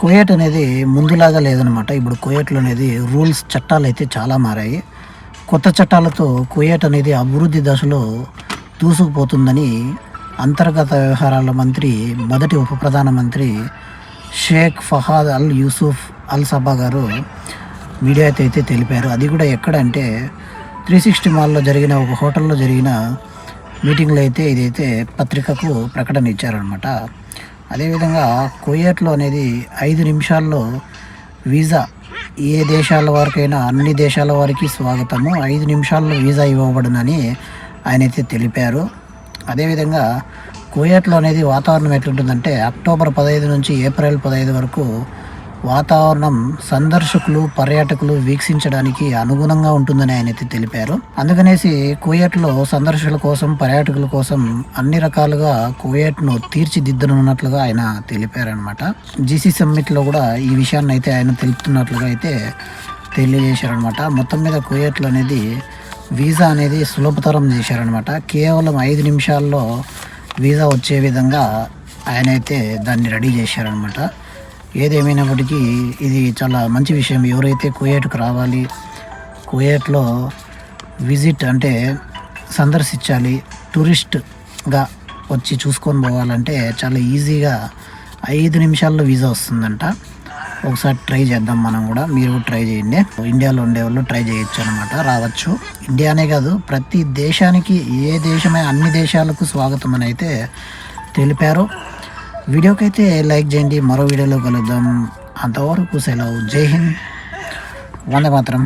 Kuwait అనేది ముందులాగా లేదనమాట. ఇప్పుడు కువైట్లో అనేది రూల్స్ చట్టాలు అయితే చాలా మారాయి. కొత్త చట్టాలతో కువైట్ అనేది అభివృద్ధి దశలో దూసుకుపోతుందని అంతర్గత వ్యవహారాల మంత్రి, మొదటి ఉప ప్రధానమంత్రి షేక్ ఫహాద్ అల్ యూసుఫ్ అల్ సబా గారు మీడియాతో అయితే తెలిపారు. అది కూడా ఎక్కడంటే 360 మాల్లో జరిగిన ఒక హోటల్లో జరిగిన మీటింగ్లో అయితే ఇదైతే పత్రికకు ప్రకటన ఇచ్చారనమాట. అదేవిధంగా కువైట్లో అనేది 5 నిమిషాల్లో వీసా, ఏ దేశాల వారికైనా అన్ని దేశాల వారికి స్వాగతము, 5 నిమిషాల్లో వీసా ఇవ్వబడునని ఆయన అయితే తెలిపారు. అదేవిధంగా కువైట్లో అనేది వాతావరణం ఎట్లుంటుందంటే అక్టోబర్ 15 నుంచి ఏప్రిల్ 15 వరకు వాతావరణం సందర్శకులు, పర్యాటకులు వీక్షించడానికి అనుగుణంగా ఉంటుందని ఆయన అయితే తెలిపారు. అందుకనేసి కువైట్లో సందర్శకుల కోసం, పర్యాటకుల కోసం అన్ని రకాలుగా కువైట్ను తీర్చిదిద్దనున్నట్లుగా ఆయన తెలిపారనమాట. జీసీ సమ్మిట్లో కూడా ఈ విషయాన్ని అయితే ఆయన తెలుపుతున్నట్లుగా అయితే తెలియజేశారనమాట. మొత్తం మీద కువైట్లో అనేది వీసా అనేది సులభతరం చేశారనమాట. కేవలం 5 నిమిషాల్లో వీసా వచ్చే విధంగా ఆయన అయితే దాన్ని రెడీ చేశారనమాట. ఏదేమైనప్పటికీ ఇది చాలా మంచి విషయం. ఎవరైతే కువైట్కు రావాలి, కువైట్లో విజిట్ అంటే సందర్శించాలి, టూరిస్ట్గా వచ్చి చూసుకొని పోవాలంటే చాలా ఈజీగా 5 నిమిషాల్లో వీసా వస్తుందంట. ఒకసారి ట్రై చేద్దాం మనం కూడా. మీరు కూడా ట్రై చేయండి. ఇండియాలో ఉండేవాళ్ళు ట్రై చేయొచ్చు అనమాట, రావచ్చు. ఇండియానే కాదు, ప్రతి దేశానికి, ఏ దేశమే అన్ని దేశాలకు స్వాగతం అని అయితే తెలిపారు. వీడియోకి అయితే లైక్ చేయండి. మరో వీడియోలో కలుద్దాం. అంతవరకు సెలవు. జై హింద్, వందే మాతరం.